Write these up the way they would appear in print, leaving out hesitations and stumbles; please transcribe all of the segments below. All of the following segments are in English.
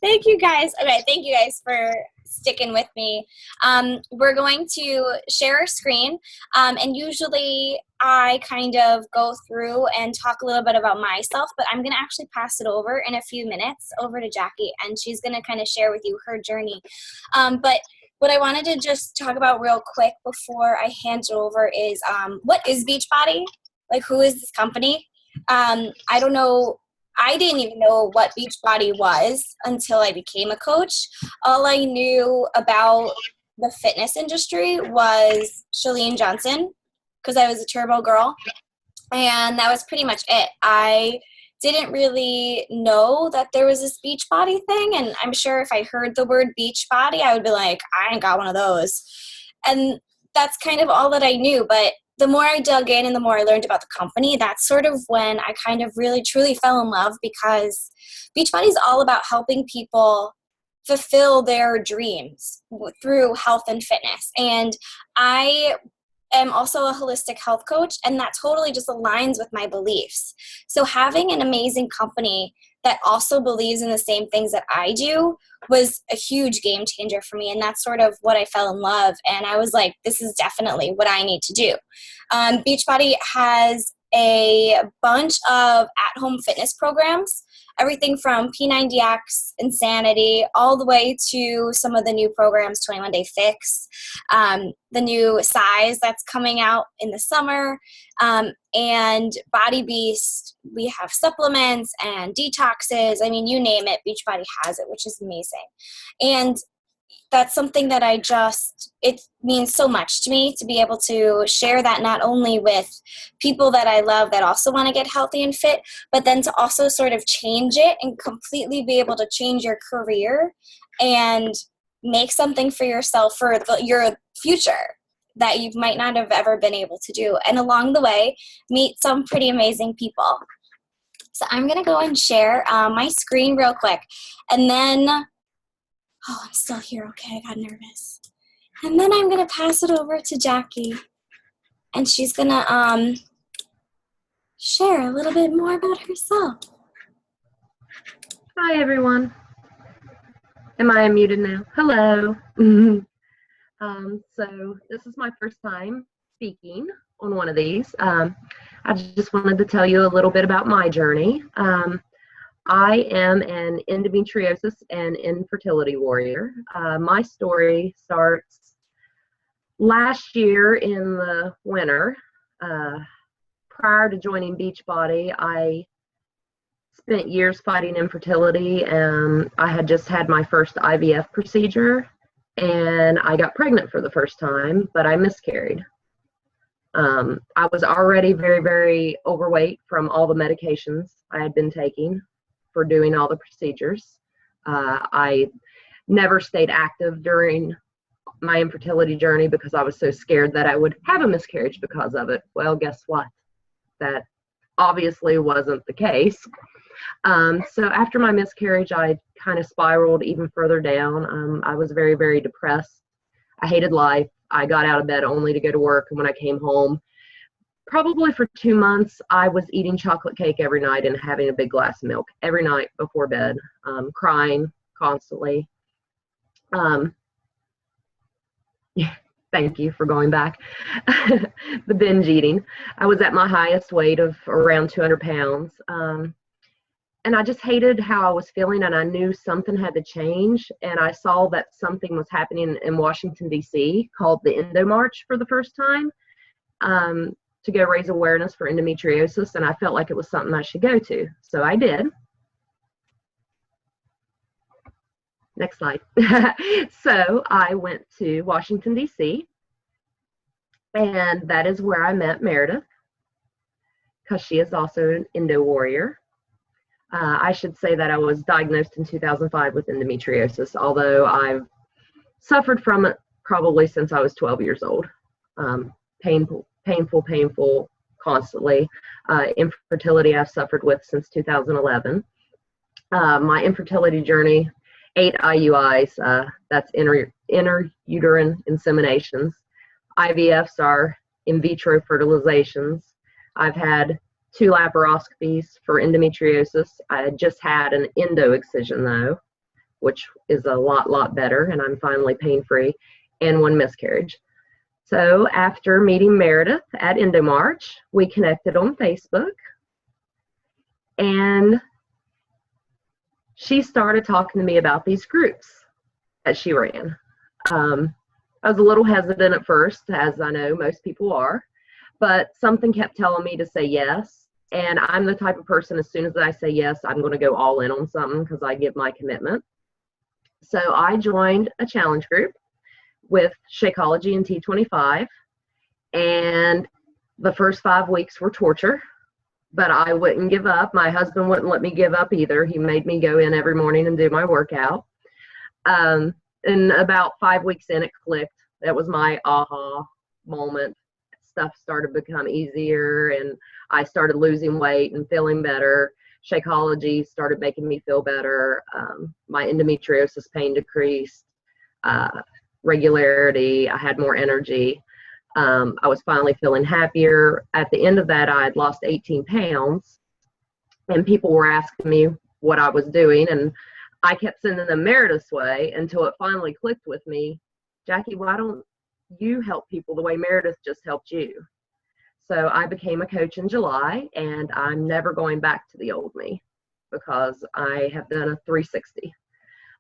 Thank you guys. Okay, thank you guys for sticking with me. We're going to share our screen, and usually I kind of go through and talk a little bit about myself, but I'm going to actually pass it over in a few minutes over to Jackie, and she's going to kind of share with you her journey. But what I wanted to just talk about real quick before I hand it over is what is Beachbody? Like, who is this company? I don't know. I didn't even know what Beachbody was until I became a coach. All I knew about the fitness industry was Chalene Johnson because I was a turbo girl. And that was pretty much it. I didn't really know that there was this Beachbody thing. And I'm sure if I heard the word Beachbody, I would be like, I ain't got one of those. And that's kind of all that I knew. But the more I dug in and the more I learned about the company, that's sort of when I kind of really truly fell in love, because Beachbody is all about helping people fulfill their dreams through health and fitness. And I am also a holistic health coach, and that totally just aligns with my beliefs. So having an amazing company that also believes in the same things that I do was a huge game changer for me, and that's sort of what I fell in love. And I was like, this is definitely what I need to do. Beachbody has a bunch of at-home fitness programs, everything from P90X, Insanity, all the way to some of the new programs, 21 Day Fix, the new Size that's coming out in the summer, and Body Beast. We have supplements and detoxes. I mean, you name it, Beachbody has it, which is amazing. And that's something that it means so much to me to be able to share that, not only with people that I love that also want to get healthy and fit, but then to also sort of change it and completely be able to change your career and make something for yourself for your future that you might not have ever been able to do. And along the way, meet some pretty amazing people. So I'm going to go and share my screen real quick. And then oh, I'm still here. Okay, I got nervous. And then I'm going to pass it over to Jackie. And she's going to share a little bit more about herself. Hi, everyone. Am I unmuted now? Hello. So this is my first time speaking on one of these. I just wanted to tell you a little bit about my journey. I am an endometriosis and infertility warrior. My story starts last year in the winter. Prior to joining Beachbody, I spent years fighting infertility, and I had just had my first IVF procedure, and I got pregnant for the first time, but I miscarried. I was already very, very overweight from all the medications I had been taking for doing all the procedures. I never stayed active during my infertility journey because I was so scared that I would have a miscarriage because of it. Well, guess what? That obviously wasn't the case. So after my miscarriage, I kind of spiraled even further down. I was very, very depressed. I hated life. I got out of bed only to go to work, and when I came home, probably for 2 months, I was eating chocolate cake every night and having a big glass of milk every night before bed, crying constantly. Yeah, thank you for going back. The binge eating. I was at my highest weight of around 200 pounds. And I just hated how I was feeling, and I knew something had to change. And I saw that something was happening in Washington, D.C. called the Endo March for the first time. To go raise awareness for endometriosis, and I felt like it was something I should go to. So I did. Next slide. So I went to Washington, D.C., and that is where I met Meredith, because she is also an endo warrior. I should say that I was diagnosed in 2005 with endometriosis, although I've suffered from it probably since I was 12 years old. Painful, constantly. Infertility I've suffered with since 2011. My infertility journey, 8 IUIs, that's intrauterine inseminations. IVFs are in vitro fertilizations. I've had 2 laparoscopies for endometriosis. I just had an endo excision though. which is a lot better, and I'm finally pain-free, and 1 miscarriage. So after meeting Meredith at Endomarch, we connected on Facebook, and she started talking to me about these groups that she ran. I was a little hesitant at first, as I know most people are, but something kept telling me to say yes. And I'm the type of person, as soon as I say yes, I'm going to go all in on something because I give my commitment. So I joined a challenge group with Shakeology and T25. And the first 5 weeks were torture, but I wouldn't give up. My husband wouldn't let me give up either. He made me go in every morning and do my workout. And about 5 weeks in, it clicked. That was my aha moment. Stuff started to become easier, and I started losing weight and feeling better. Shakeology started making me feel better. My endometriosis pain decreased. Regularity, I had more energy. I was finally feeling happier. At the end of that, I had lost 18 pounds, and people were asking me what I was doing, and I kept sending them Meredith's way until it finally clicked with me. Jackie, why don't you help people the way Meredith just helped you? So I became a coach in July, and I'm never going back to the old me because I have done a 360.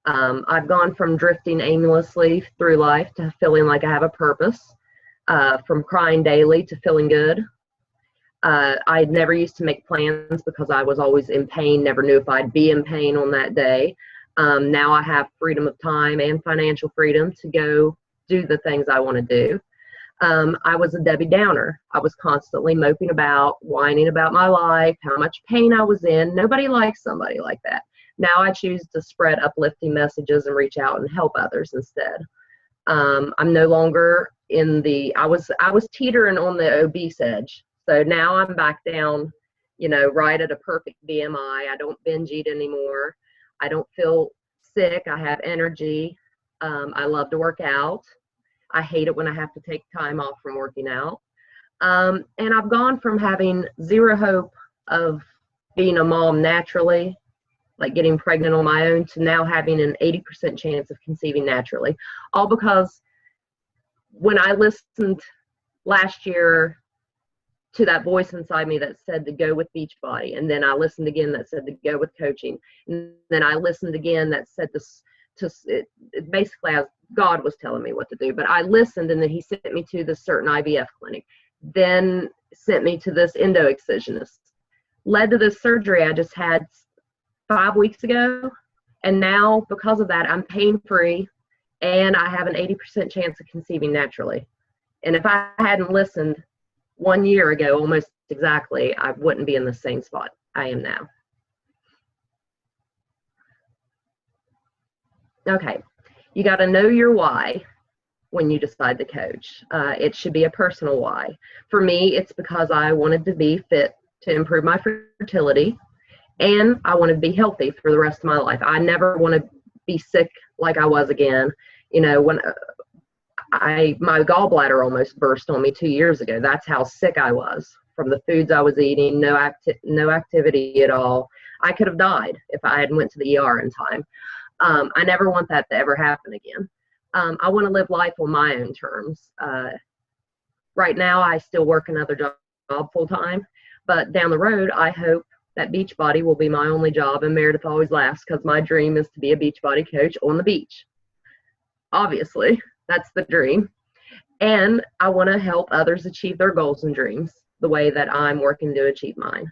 I've gone from drifting aimlessly through life to feeling like I have a purpose, from crying daily to feeling good. I never used to make plans because I was always in pain, never knew if I'd be in pain on that day. Now I have freedom of time and financial freedom to go do the things I want to do. I was a Debbie Downer. I was constantly moping about, whining about my life, how much pain I was in. Nobody likes somebody like that. Now I choose to spread uplifting messages and reach out and help others instead. I'm no longer in the, I was teetering on the obese edge. So now I'm back down, right at a perfect BMI. I don't binge eat anymore. I don't feel sick. I have energy. I love to work out. I hate it when I have to take time off from working out. And I've gone from having zero hope of being a mom naturally, like getting pregnant on my own, to now having an 80% chance of conceiving naturally. All because when I listened last year to that voice inside me that said to go with Beachbody, and then I listened again that said to go with coaching, and then I listened again that said this, basically as God was telling me what to do, but I listened, and then he sent me to this certain IVF clinic, then sent me to this endo excisionist, led to this surgery I just had 5 weeks ago, and now because of that I'm pain-free and I have an 80% chance of conceiving naturally. And if I hadn't listened 1 year ago, almost exactly, I wouldn't be in the same spot I am now. Okay, you got to know your why when you decide to coach. It should be a personal why. For me, it's because I wanted to be fit to improve my fertility, and I want to be healthy for the rest of my life. I never want to be sick like I was again. When my gallbladder almost burst on me 2 years ago. That's how sick I was from the foods I was eating, no activity at all. I could have died if I hadn't went to the ER in time. I never want that to ever happen again. I want to live life on my own terms. Right now, I still work another job full time, but down the road, I hope that Beachbody will be my only job. And Meredith always laughs because my dream is to be a Beachbody coach on the beach. Obviously, that's the dream. And I want to help others achieve their goals and dreams the way that I'm working to achieve mine.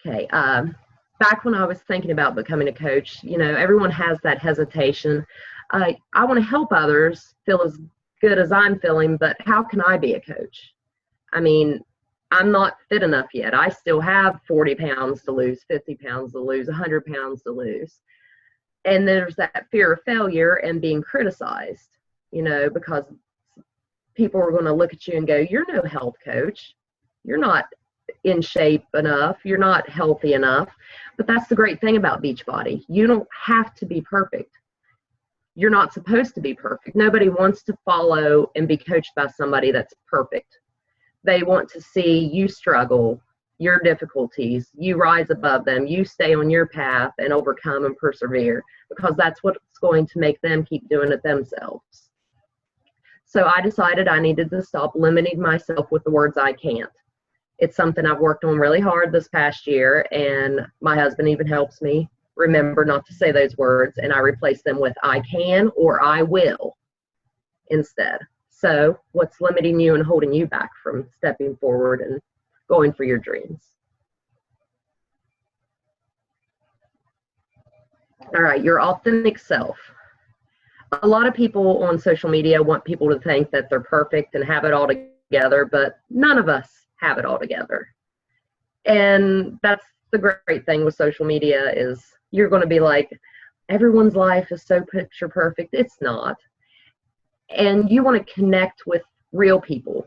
Okay. Back when I was thinking about becoming a coach, everyone has that hesitation. I want to help others feel as good as I'm feeling, but how can I be a coach? I mean, I'm not fit enough yet. I still have 40 pounds to lose, 50 pounds to lose, 100 pounds to lose. And there's that fear of failure and being criticized, because people are going to look at you and go, you're no health coach. You're not in shape enough. You're not healthy enough. But that's the great thing about Beachbody. You don't have to be perfect. You're not supposed to be perfect. Nobody wants to follow and be coached by somebody that's perfect. They want to see you struggle your difficulties, you rise above them, you stay on your path and overcome and persevere, because that's what's going to make them keep doing it themselves. So I decided I needed to stop limiting myself with the words I can't. It's something I've worked on really hard this past year, and my husband even helps me remember not to say those words, and I replace them with I can or I will instead. So what's limiting you and holding you back from stepping forward and going for your dreams? All right, your authentic self. A lot of people on social media want people to think that they're perfect and have it all together, but none of us have it all together. And that's the great thing with social media, is you're going to be like, everyone's life is so picture perfect. It's not. And you want to connect with real people.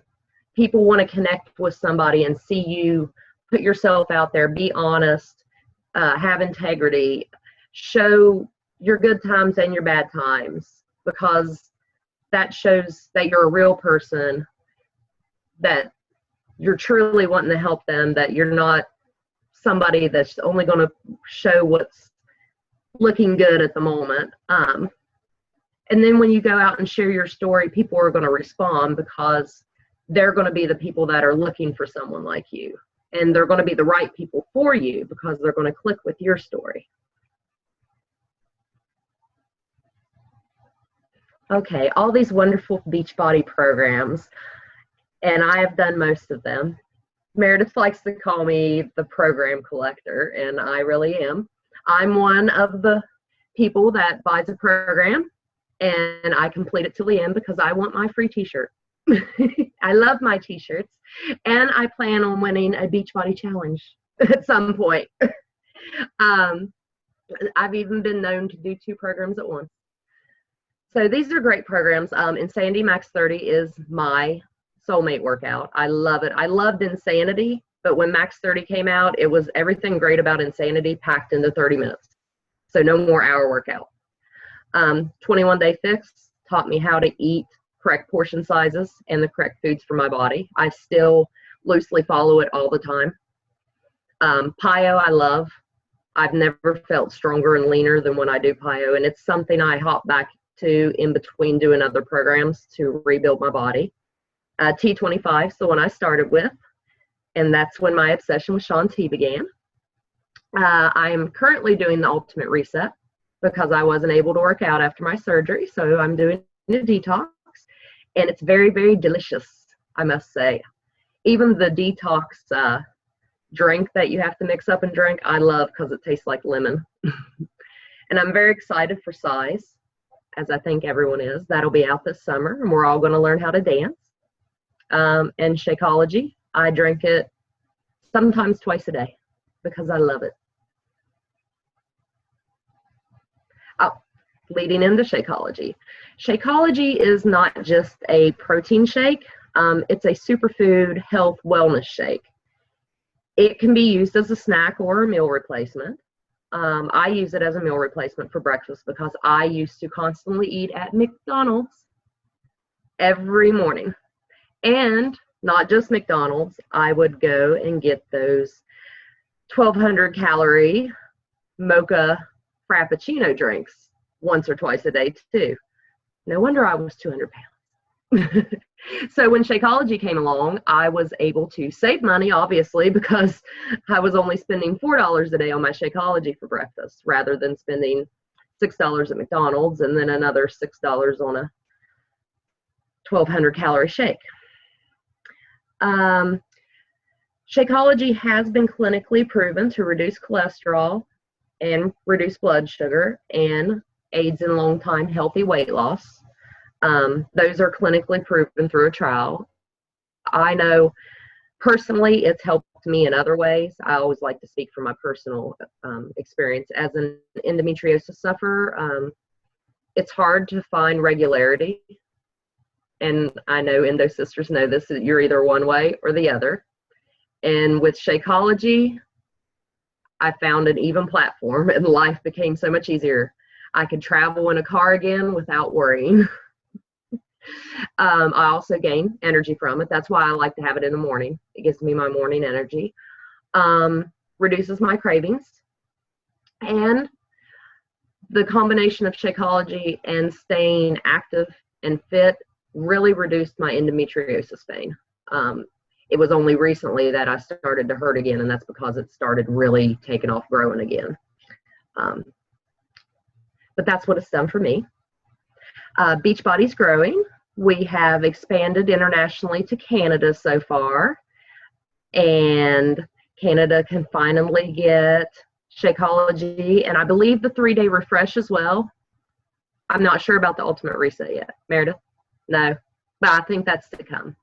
People want to connect with somebody and see you put yourself out there, be honest, have integrity, show your good times and your bad times, because that shows that you're a real person, that you're truly wanting to help them, that you're not somebody that's only going to show what's looking good at the moment. And then when you go out and share your story, people are going to respond, because they're going to be the people that are looking for someone like you. And they're going to be the right people for you, because they're going to click with your story. Okay, all these wonderful Beachbody programs, and I have done most of them. Meredith likes to call me the program collector, and I really am. I'm one of the people that buys a program, and I complete it till the end because I want my free t-shirt. I love my t-shirts, and I plan on winning a Beachbody challenge at some point. I've even been known to do 2 programs at once. So these are great programs. Insanity Max 30 is my soulmate workout. I love it. I loved Insanity, but when Max 30 came out, it was everything great about Insanity packed into 30 minutes. So no more hour workout. 21 Day Fix taught me how to eat correct portion sizes and the correct foods for my body. I still loosely follow it all the time. PiYo I love. I've never felt stronger and leaner than when I do PiYo, and it's something I hop back to in between doing other programs to rebuild my body. T25 is the one I started with, and that's when my obsession with Shaun T began. I am currently doing the Ultimate Reset because I wasn't able to work out after my surgery, so I'm doing a detox, and it's very, very delicious, I must say. Even the detox drink that you have to mix up and drink, I love because it tastes like lemon. And I'm very excited for Size, as I think everyone is. That'll be out this summer, and we're all going to learn how to dance. And Shakeology, I drink it sometimes twice a day because I love it. Oh, leading into Shakeology. Shakeology is not just a protein shake. It's a superfood health wellness shake. It can be used as a snack or a meal replacement. I use it as a meal replacement for breakfast because I used to constantly eat at McDonald's every morning. And not just McDonald's, I would go and get those 1,200 calorie mocha frappuccino drinks once or twice a day too. No wonder I was 200 pounds. So when Shakeology came along, I was able to save money, obviously, because I was only spending $4 a day on my Shakeology for breakfast rather than spending $6 at McDonald's and then another $6 on a 1,200 calorie shake. Shakeology has been clinically proven to reduce cholesterol and reduce blood sugar and aids in long-time healthy weight loss. Those are clinically proven through a trial. I know personally it's helped me in other ways. I always like to speak from my personal experience. As an endometriosis sufferer, it's hard to find regularity. And I know Endo Sisters know this, you're either one way or the other. And with Shakeology, I found an even platform and life became so much easier. I could travel in a car again without worrying. I also gain energy from it. That's why I like to have it in the morning. It gives me my morning energy. reduces my cravings, and the combination of Shakeology and staying active and fit really reduced my endometriosis pain. It was only recently that I started to hurt again, and that's because it started really taking off growing again. But that's what it's done for me. Beachbody's growing. We have expanded internationally to Canada so far, and Canada can finally get Shakeology, and I believe the 3-day refresh as well. I'm not sure about the ultimate reset yet. Meredith? No, but I think that's to come.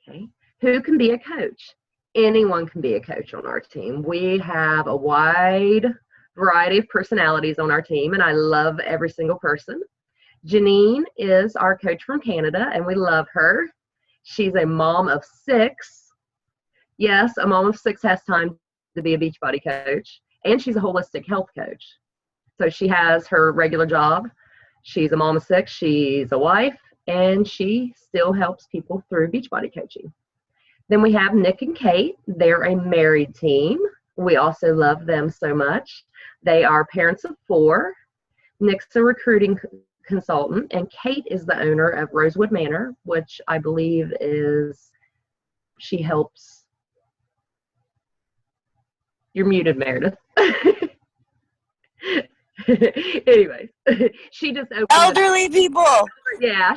Okay. Who can be a coach? Anyone can be a coach on our team. We have a wide variety of personalities on our team, and I love every single person. Janine is our coach from Canada, and we love her. She's a mom of 6. Yes, a mom of 6 has time to be a Beachbody coach, and she's a holistic health coach. So she has her regular job. She's a mom of 6. She's a wife, and she still helps people through Beachbody coaching. Then we have Nick and Kate. They're a married team. We also love them so much. They are parents of 4. Nick's a recruiting consultant, and Kate is the owner of Rosewood Manor, which I believe is, she helps. You're muted, Meredith. Anyways, she just opened elderly people. Yeah,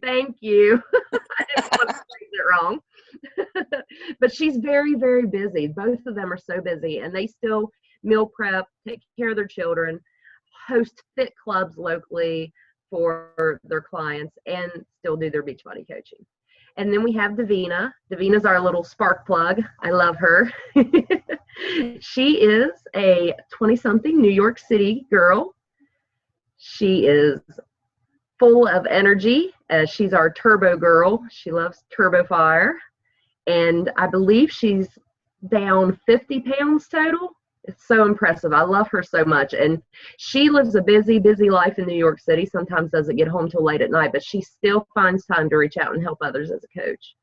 thank you. I didn't want to phrase it wrong. But she's very, very busy. Both of them are so busy, and they still meal prep, take care of their children, host fit clubs locally for their clients, and still do their Beachbody coaching. And then we have Davina. Davina's our little spark plug. I love her. She is a 20-something New York City girl. She is full of energy. She's our turbo girl. She loves turbo fire. And I believe she's down 50 pounds total. It's so impressive. I love her so much. And she lives a busy, busy life in New York City. Sometimes doesn't get home till late at night, but she still finds time to reach out and help others as a coach.